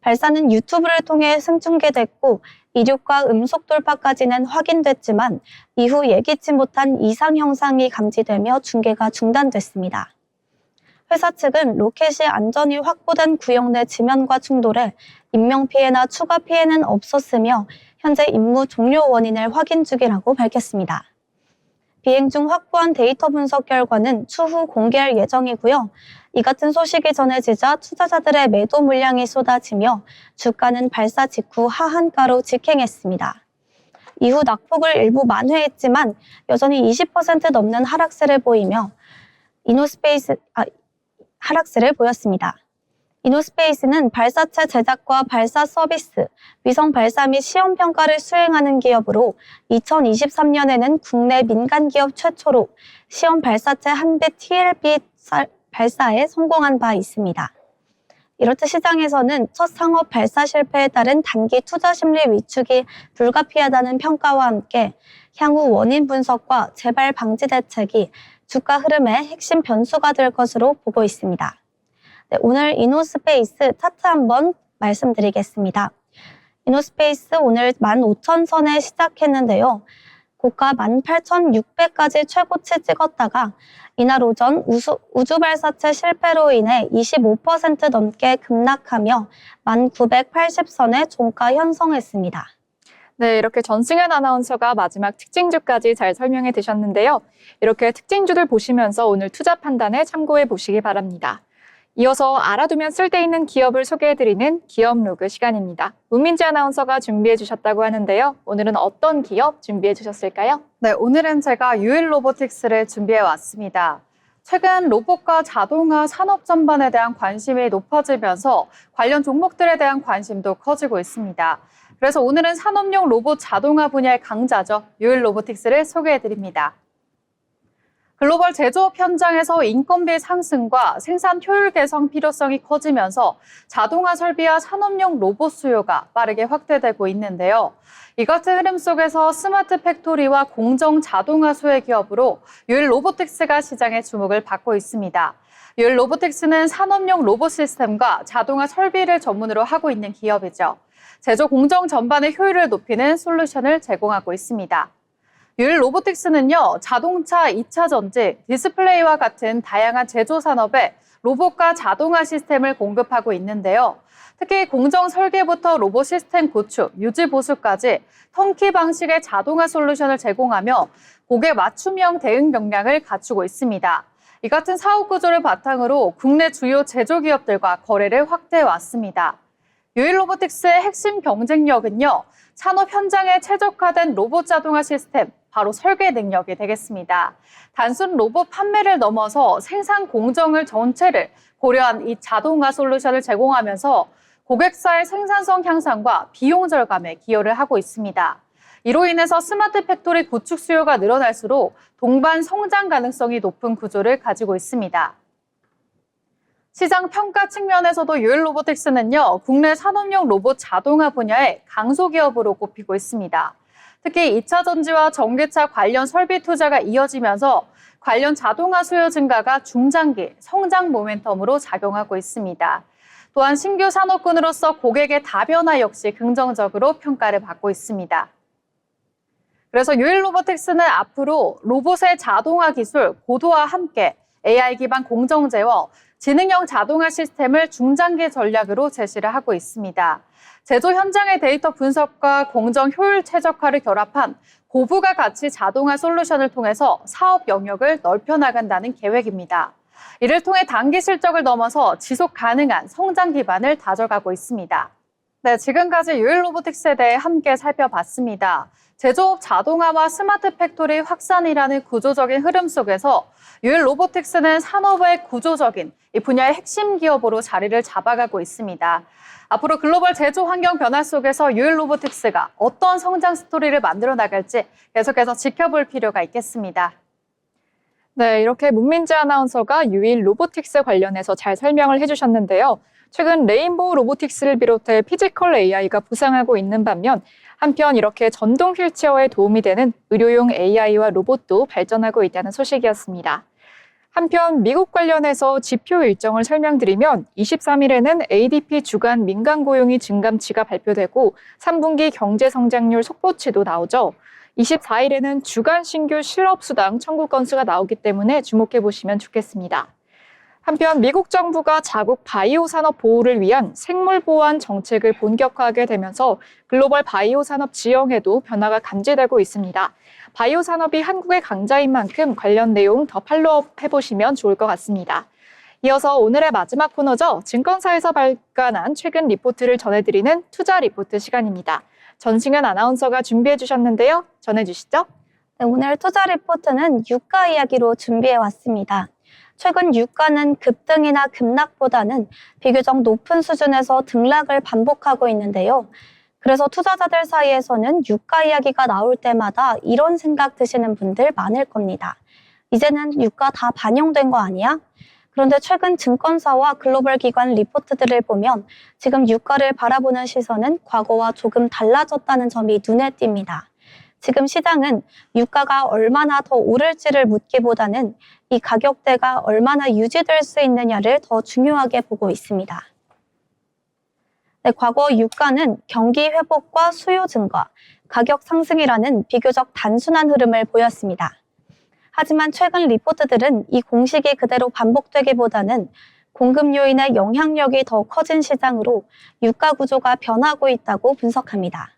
발사는 유튜브를 통해 생중계됐고 이륙과 음속 돌파까지는 확인됐지만 이후 예기치 못한 이상 현상이 감지되며 중계가 중단됐습니다. 회사 측은 로켓이 안전이 확보된 구역 내 지면과 충돌해 인명피해나 추가 피해는 없었으며 현재 임무 종료 원인을 확인 중이라고 밝혔습니다. 비행 중 확보한 데이터 분석 결과는 추후 공개할 예정이고요. 이 같은 소식이 전해지자 투자자들의 매도 물량이 쏟아지며 주가는 발사 직후 하한가로 직행했습니다. 이후 낙폭을 일부 만회했지만 여전히 20% 넘는 하락세를 보였습니다. 이노스페이스는 발사체 제작과 발사 서비스, 위성 발사 및 시험 평가를 수행하는 기업으로 2023년에는 국내 민간 기업 최초로 시험 발사체 한 대 TLB 발사에 성공한 바 있습니다. 이렇듯 시장에서는 첫 상업 발사 실패에 따른 단기 투자 심리 위축이 불가피하다는 평가와 함께 향후 원인 분석과 재발 방지 대책이 주가 흐름의 핵심 변수가 될 것으로 보고 있습니다. 네, 오늘 이노스페이스 차트 한번 말씀드리겠습니다. 이노스페이스 오늘 15,000선에 시작했는데요. 고가 18,600까지 최고치 찍었다가 이날 오전 우주 발사체 실패로 인해 25% 넘게 급락하며 1980선에 종가 형성했습니다. 네, 이렇게 전승현 아나운서가 마지막 특징주까지 잘 설명해 주셨는데요. 이렇게 특징주들 보시면서 오늘 투자 판단에 참고해 보시기 바랍니다. 이어서 알아두면 쓸데있는 기업을 소개해드리는 기업 로그 시간입니다. 문민지 아나운서가 준비해 주셨다고 하는데요. 오늘은 어떤 기업 준비해 주셨을까요? 네, 오늘은 제가 유일 로보틱스를 준비해 왔습니다. 최근 로봇과 자동화 산업 전반에 대한 관심이 높아지면서 관련 종목들에 대한 관심도 커지고 있습니다. 그래서 오늘은 산업용 로봇 자동화 분야의 강자죠. 유일 로보틱스를 소개해드립니다. 글로벌 제조업 현장에서 인건비 상승과 생산 효율 개선 필요성이 커지면서 자동화 설비와 산업용 로봇 수요가 빠르게 확대되고 있는데요. 이 같은 흐름 속에서 스마트 팩토리와 공정 자동화 소외 기업으로 유일 로보틱스가 시장의 주목을 받고 있습니다. 유일 로보틱스는 산업용 로봇 시스템과 자동화 설비를 전문으로 하고 있는 기업이죠. 제조 공정 전반의 효율을 높이는 솔루션을 제공하고 있습니다. 유일 로보틱스는요, 자동차 2차 전지, 디스플레이와 같은 다양한 제조 산업에 로봇과 자동화 시스템을 공급하고 있는데요. 특히 공정 설계부터 로봇 시스템 구축, 유지 보수까지 턴키 방식의 자동화 솔루션을 제공하며 고객 맞춤형 대응 역량을 갖추고 있습니다. 이 같은 사업 구조를 바탕으로 국내 주요 제조기업들과 거래를 확대해 왔습니다. 유일 로보틱스의 핵심 경쟁력은요, 산업 현장에 최적화된 로봇 자동화 시스템, 바로 설계 능력이 되겠습니다. 단순 로봇 판매를 넘어서 생산 공정을 전체를 고려한 이 자동화 솔루션을 제공하면서 고객사의 생산성 향상과 비용 절감에 기여를 하고 있습니다. 이로 인해서 스마트 팩토리 구축 수요가 늘어날수록 동반 성장 가능성이 높은 구조를 가지고 있습니다. 시장 평가 측면에서도 유일 로보틱스는요, 국내 산업용 로봇 자동화 분야의 강소 기업으로 꼽히고 있습니다. 특히 2차 전지와 전기차 관련 설비 투자가 이어지면서 관련 자동화 수요 증가가 중장기 성장 모멘텀으로 작용하고 있습니다. 또한 신규 산업군으로서 고객의 다변화 역시 긍정적으로 평가를 받고 있습니다. 그래서 유일 로보틱스는 앞으로 로봇의 자동화 기술 고도와 함께 AI 기반 공정 제어, 지능형 자동화 시스템을 중장기 전략으로 제시를 하고 있습니다. 제조 현장의 데이터 분석과 공정 효율 최적화를 결합한 고부가 가치 자동화 솔루션을 통해서 사업 영역을 넓혀 나간다는 계획입니다. 이를 통해 단기 실적을 넘어서 지속 가능한 성장 기반을 다져가고 있습니다. 네, 지금까지 유일 로보틱스에 대해 함께 살펴봤습니다. 제조업 자동화와 스마트 팩토리 확산이라는 구조적인 흐름 속에서 유일 로보틱스는 산업의 구조적인 이 분야의 핵심 기업으로 자리를 잡아가고 있습니다. 앞으로 글로벌 제조 환경 변화 속에서 유일 로보틱스가 어떤 성장 스토리를 만들어 나갈지 계속해서 지켜볼 필요가 있겠습니다. 네, 이렇게 문민지 아나운서가 유일 로보틱스 관련해서 잘 설명을 해주셨는데요. 최근 레인보우 로보틱스를 비롯해 피지컬 AI가 부상하고 있는 반면 한편 이렇게 전동 휠체어에 도움이 되는 의료용 AI와 로봇도 발전하고 있다는 소식이었습니다. 한편 미국 관련해서 지표 일정을 설명드리면 23일에는 ADP 주간 민간 고용이 증감치가 발표되고 3분기 경제 성장률 속보치도 나오죠. 24일에는 주간 신규 실업수당 청구 건수가 나오기 때문에 주목해 보시면 좋겠습니다. 한편 미국 정부가 자국 바이오 산업 보호를 위한 생물 보안 정책을 본격화하게 되면서 글로벌 바이오 산업 지형에도 변화가 감지되고 있습니다. 바이오 산업이 한국의 강자인 만큼 관련 내용 더 팔로우업 해보시면 좋을 것 같습니다. 이어서 오늘의 마지막 코너죠. 증권사에서 발간한 최근 리포트를 전해드리는 투자 리포트 시간입니다. 전승현 아나운서가 준비해 주셨는데요. 전해주시죠. 네, 오늘 투자 리포트는 유가 이야기로 준비해 왔습니다. 최근 유가는 급등이나 급락보다는 비교적 높은 수준에서 등락을 반복하고 있는데요. 그래서 투자자들 사이에서는 유가 이야기가 나올 때마다 이런 생각 드시는 분들 많을 겁니다. 이제는 유가 다 반영된 거 아니야? 그런데 최근 증권사와 글로벌 기관 리포트들을 보면 지금 유가를 바라보는 시선은 과거와 조금 달라졌다는 점이 눈에 띕니다. 지금 시장은 유가가 얼마나 더 오를지를 묻기보다는 이 가격대가 얼마나 유지될 수 있느냐를 더 중요하게 보고 있습니다. 네, 과거 유가는 경기 회복과 수요 증가, 가격 상승이라는 비교적 단순한 흐름을 보였습니다. 하지만 최근 리포트들은 이 공식이 그대로 반복되기보다는 공급 요인의 영향력이 더 커진 시장으로 유가 구조가 변하고 있다고 분석합니다.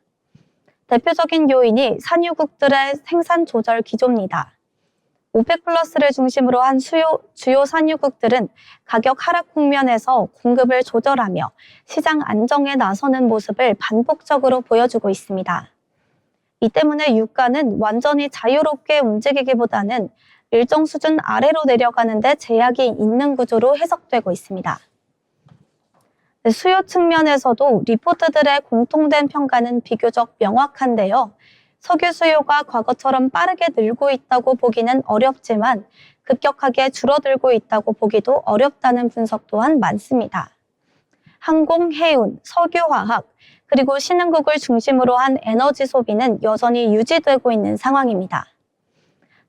대표적인 요인이 산유국들의 생산 조절 기조입니다. 오펙 플러스를 중심으로 한 주요 산유국들은 가격 하락 국면에서 공급을 조절하며 시장 안정에 나서는 모습을 반복적으로 보여주고 있습니다. 이 때문에 유가는 완전히 자유롭게 움직이기보다는 일정 수준 아래로 내려가는 데 제약이 있는 구조로 해석되고 있습니다. 수요 측면에서도 리포트들의 공통된 평가는 비교적 명확한데요. 석유 수요가 과거처럼 빠르게 늘고 있다고 보기는 어렵지만 급격하게 줄어들고 있다고 보기도 어렵다는 분석 또한 많습니다. 항공, 해운, 석유화학, 그리고 신흥국을 중심으로 한 에너지 소비는 여전히 유지되고 있는 상황입니다.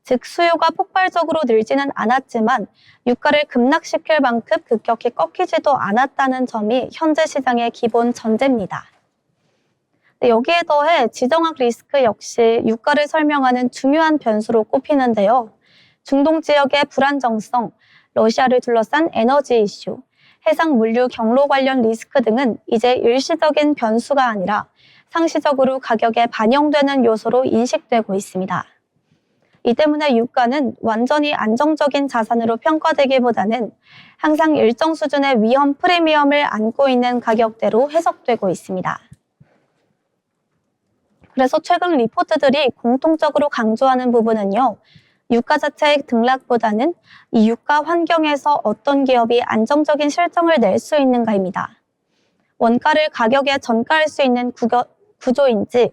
즉 수요가 폭발적으로 늘지는 않았지만 유가를 급락시킬 만큼 급격히 꺾이지도 않았다는 점이 현재 시장의 기본 전제입니다. 여기에 더해 지정학 리스크 역시 유가를 설명하는 중요한 변수로 꼽히는데요. 중동 지역의 불안정성, 러시아를 둘러싼 에너지 이슈, 해상 물류 경로 관련 리스크 등은 이제 일시적인 변수가 아니라 상시적으로 가격에 반영되는 요소로 인식되고 있습니다. 이 때문에 유가는 완전히 안정적인 자산으로 평가되기보다는 항상 일정 수준의 위험 프리미엄을 안고 있는 가격대로 해석되고 있습니다. 그래서 최근 리포트들이 공통적으로 강조하는 부분은요. 유가 자체의 등락보다는 이 유가 환경에서 어떤 기업이 안정적인 실적을 낼 수 있는가입니다. 원가를 가격에 전가할 수 있는 구조인지,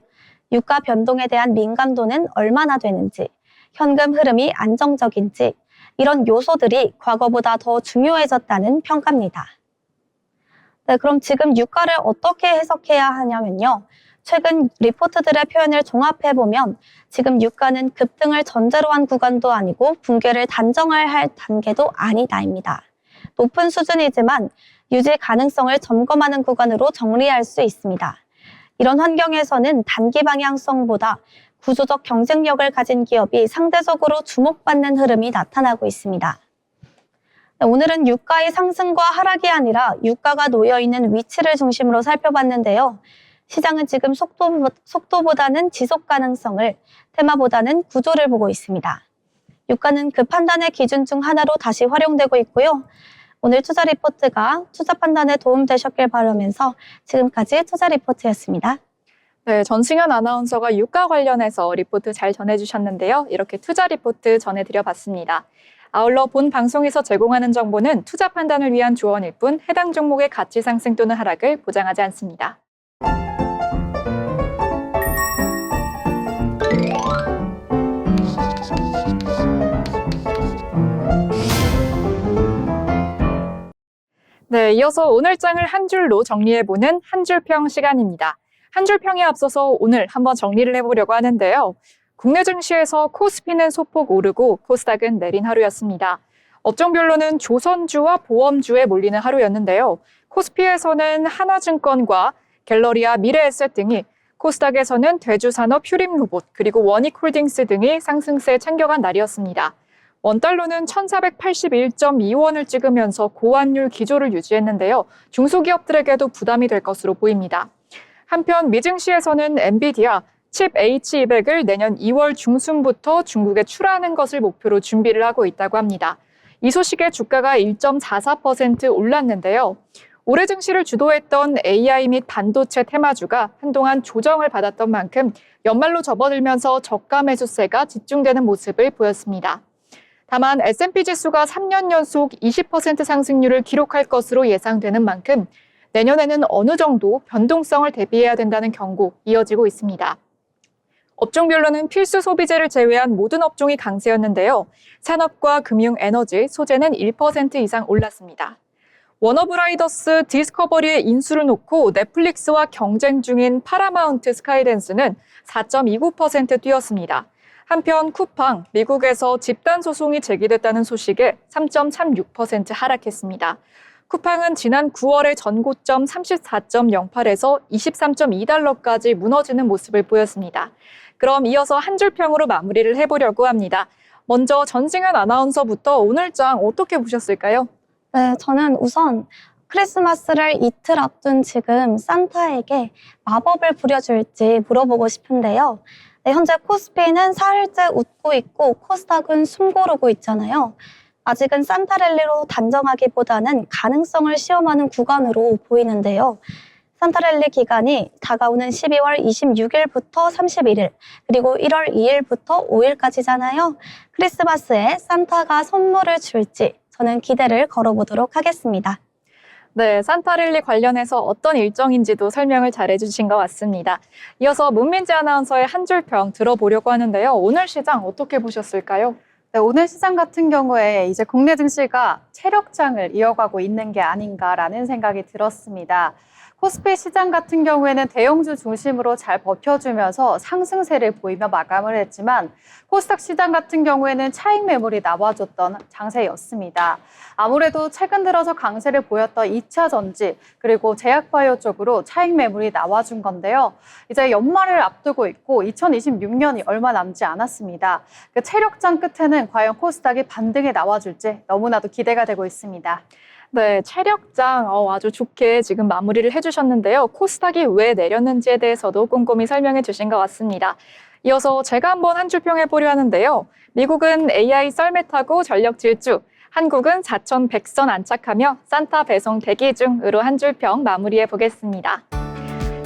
유가 변동에 대한 민감도는 얼마나 되는지, 현금 흐름이 안정적인지 이런 요소들이 과거보다 더 중요해졌다는 평가입니다. 네, 그럼 지금 유가를 어떻게 해석해야 하냐면요. 최근 리포트들의 표현을 종합해보면 지금 유가는 급등을 전제로 한 구간도 아니고 붕괴를 단정할 할 단계도 아니다입니다. 높은 수준이지만 유지 가능성을 점검하는 구간으로 정리할 수 있습니다. 이런 환경에서는 단기 방향성보다 구조적 경쟁력을 가진 기업이 상대적으로 주목받는 흐름이 나타나고 있습니다. 오늘은 유가의 상승과 하락이 아니라 유가가 놓여있는 위치를 중심으로 살펴봤는데요. 시장은 지금 속도보다는 지속 가능성을, 테마보다는 구조를 보고 있습니다. 유가는 그 판단의 기준 중 하나로 다시 활용되고 있고요. 오늘 투자 리포트가 투자 판단에 도움되셨길 바라면서 지금까지 투자 리포트였습니다. 네, 전승현 아나운서가 유가 관련해서 리포트 잘 전해주셨는데요. 이렇게 투자 리포트 전해드려봤습니다. 아울러 본 방송에서 제공하는 정보는 투자 판단을 위한 조언일 뿐 해당 종목의 가치 상승 또는 하락을 보장하지 않습니다. 네, 이어서 오늘 장을 한 줄로 정리해보는 한 줄평 시간입니다. 한 줄평에 앞서서 오늘 한번 정리를 해보려고 하는데요. 국내 증시에서 코스피는 소폭 오르고 코스닥은 내린 하루였습니다. 업종별로는 조선주와 보험주에 몰리는 하루였는데요. 코스피에서는 하나증권과 갤러리아 미래에셋 등이, 코스닥에서는 대주산업 휴림로봇 그리고 원익홀딩스 등이 상승세 챙겨간 날이었습니다. 원달러는 1,481.2원을 찍으면서 고환율 기조를 유지했는데요. 중소기업들에게도 부담이 될 것으로 보입니다. 한편 미증시에서는 엔비디아 칩 H200을 내년 2월 중순부터 중국에 출하하는 것을 목표로 준비를 하고 있다고 합니다. 이 소식에 주가가 1.44% 올랐는데요. 올해 증시를 주도했던 AI 및 반도체 테마주가 한동안 조정을 받았던 만큼 연말로 접어들면서 저가 매수세가 집중되는 모습을 보였습니다. 다만 S&P 지수가 3년 연속 20% 상승률을 기록할 것으로 예상되는 만큼 내년에는 어느 정도 변동성을 대비해야 된다는 경고 이어지고 있습니다. 업종별로는 필수 소비재를 제외한 모든 업종이 강세였는데요. 산업과 금융, 에너지, 소재는 1% 이상 올랐습니다. 워너브라이더스 디스커버리의 인수를 놓고 넷플릭스와 경쟁 중인 파라마운트 스카이댄스는 4.29% 뛰었습니다. 한편 쿠팡, 미국에서 집단 소송이 제기됐다는 소식에 3.36% 하락했습니다. 쿠팡은 지난 9월의 전고점 34.08에서 23.2달러까지 무너지는 모습을 보였습니다. 그럼 이어서 한 줄 평으로 마무리를 해보려고 합니다. 먼저 전승현 아나운서부터 오늘 장 어떻게 보셨을까요? 네, 저는 우선 크리스마스를 이틀 앞둔 지금 산타에게 마법을 부려줄지 물어보고 싶은데요. 네, 현재 코스피는 사흘째 웃고 있고 코스닥은 숨 고르고 있잖아요. 아직은 산타랠리로 단정하기보다는 가능성을 시험하는 구간으로 보이는데요. 산타랠리 기간이 다가오는 12월 26일부터 31일, 그리고 1월 2일부터 5일까지잖아요. 크리스마스에 산타가 선물을 줄지 저는 기대를 걸어보도록 하겠습니다. 네, 산타랠리 관련해서 어떤 일정인지도 설명을 잘 해주신 것 같습니다. 이어서 문민지 아나운서의 한 줄 평 들어보려고 하는데요. 오늘 시장 어떻게 보셨을까요? 네, 오늘 시장 같은 경우에 이제 국내 증시가 체력장을 이어가고 있는 게 아닌가라는 생각이 들었습니다. 코스피 시장 같은 경우에는 대형주 중심으로 잘 버텨주면서 상승세를 보이며 마감을 했지만 코스닥 시장 같은 경우에는 차익 매물이 나와줬던 장세였습니다. 아무래도 최근 들어서 강세를 보였던 2차 전지 그리고 제약바이오 쪽으로 차익 매물이 나와준 건데요. 이제 연말을 앞두고 있고 2026년이 얼마 남지 않았습니다. 그 체력장 끝에는 과연 코스닥이 반등이 나와줄지 너무나도 기대가 되고 있습니다. 네, 체력장 아주 좋게 지금 마무리를 해주셨는데요. 코스닥이 왜 내렸는지에 대해서도 꼼꼼히 설명해 주신 것 같습니다. 이어서 제가 한번 한 줄 평 해보려 하는데요. 미국은 AI 썰매 타고 전력 질주, 한국은 4,100선 안착하며 산타 배송 대기 중으로 한 줄 평 마무리해 보겠습니다.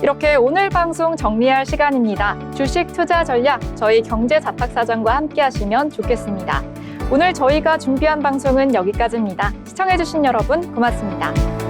이렇게 오늘 방송 정리할 시간입니다. 주식 투자 전략, 저희 경제잡학사장과 함께 하시면 좋겠습니다. 오늘 저희가 준비한 방송은 여기까지입니다. 시청해주신 여러분 고맙습니다.